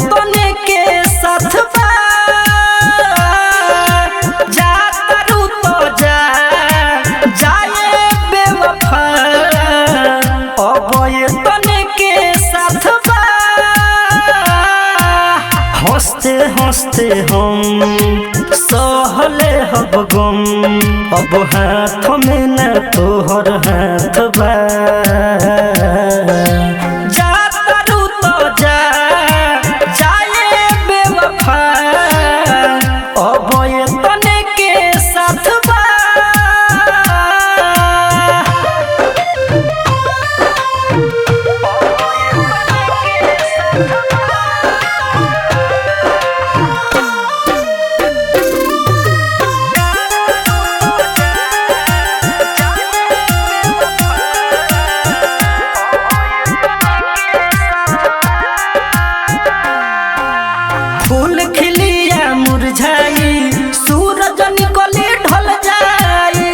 तने के साथ बा जा तारू तो जा जाए बेवफा अब ये तने के साथ बा हंसते हंसते हम सहले हब गम अब हाथ में न तोहर हाथ बा जा तारू तो जा जाए बेवफा अब ये तने के साथ बा फूल खिलिया मुरझाई सूरज निकले ढल जाई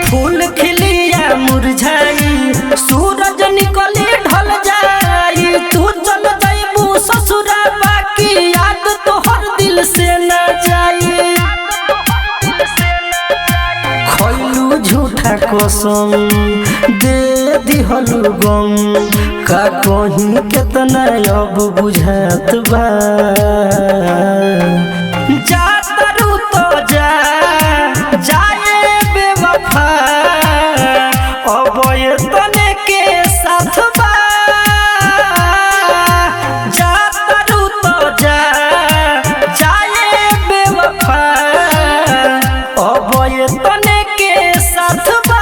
फूल खिलिया मुरझाई सूरज निकले ढल जाई तू चल जाइबू ससुरा बाकी याद तोहर दिल से न जाई खइलू झूठा कसम दे दिहलू गम का कहीं कितना अब बुझात बा जा तारू तो जा जाए बेवफा अब ये तने के साथ बा जा तारू तो जा जाए बेवफा अब ये तने के साथ बा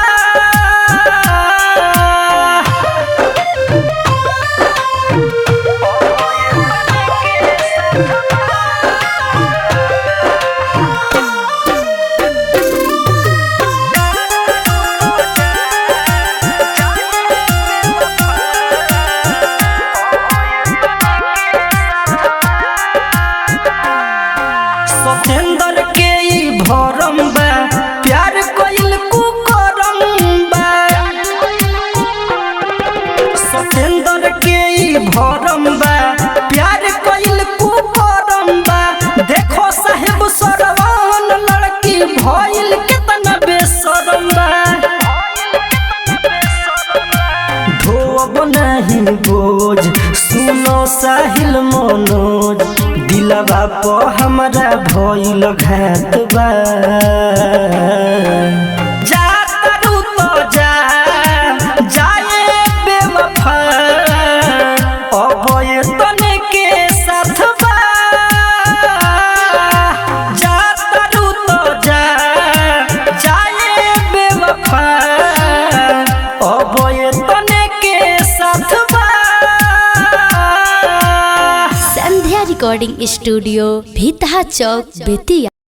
सतेंद्र के ई भरम बा प्यार कइल कुकरम बा सतेंद्र के ई भरम बा प्यार कइल कुकरम बा देखो साहेब सरवन लड़की भइल कितना बेशरम बा ढोब नहीं बोझ सुनो साहिल मनोज दिलवा पे हमरा भइल घात बा जा तारू तो जा जाए बेवफा अब ये तने के साथ बा जा तारू तो जा जाए बेवफा अब ये तने के साथ बा संध्या रिकॉर्डिंग स्टूडियो भितहा चौक बेतिया।